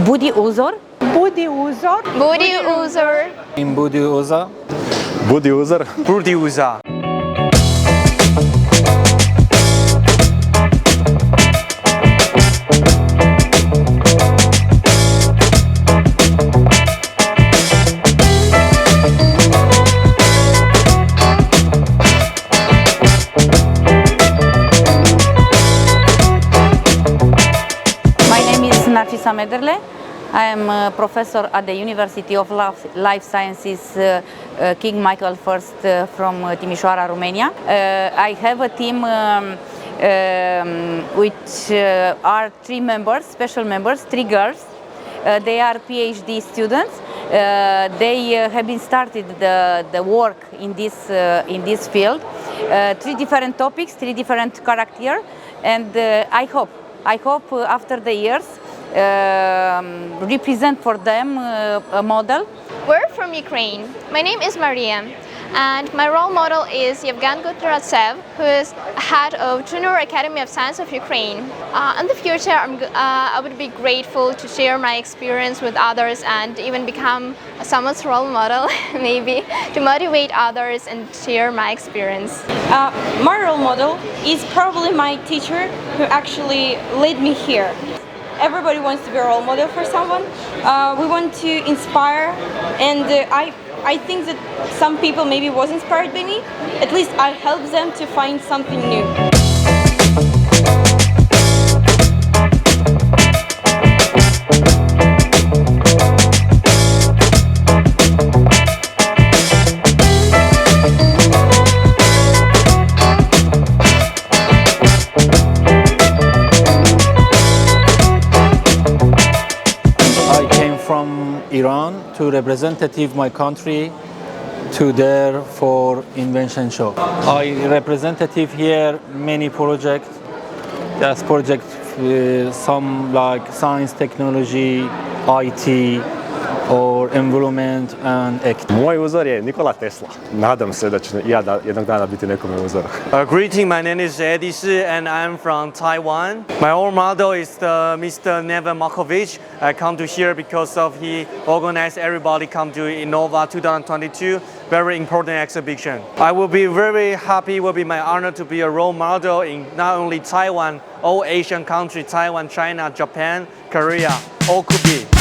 BUDI UZOR. BUDI UZOR. BUDI UZOR. BUDI UZOR. BUDI UZOR. BUDI UZOR. I am a professor at the University of Life Sciences King Michael I from Timișoara, Romania. I have a team which are 3 members, special members, 3 girls. They are PhD students. They have been started the work in this field. 3 different topics, 3 different characters, and I hope after the years represent for them a model. We're from Ukraine. My name is Maria, and my role model is Yevgen Gutratsev, who is head of Junior Academy of Science of Ukraine. In the future, I would be grateful to share my experience with others and even become someone's role model, maybe, to motivate others and share my experience. My role model is probably my teacher who actually led me here. Everybody wants to be a role model for someone. We want to inspire, and I think that some people maybe was inspired by me. At least I helped them to find something new. From Iran to representative my country to there for invention show. I representative here many projects. That's project some like science, technology, IT or environment and act. Moj uzor je Nikola Tesla. Nadam se da ću ja jednog dana biti nekome uzor. Greeting, my name is Eddie Shi and I'm from Taiwan. My role model is Mr. Neven Markovic. I come to here because of he organized everybody come to INOVA 2022, very important exhibition. I will be very happy, will be my honor to be a role model in not only Taiwan, all Asian countries, Taiwan, China, Japan, Korea, all could be.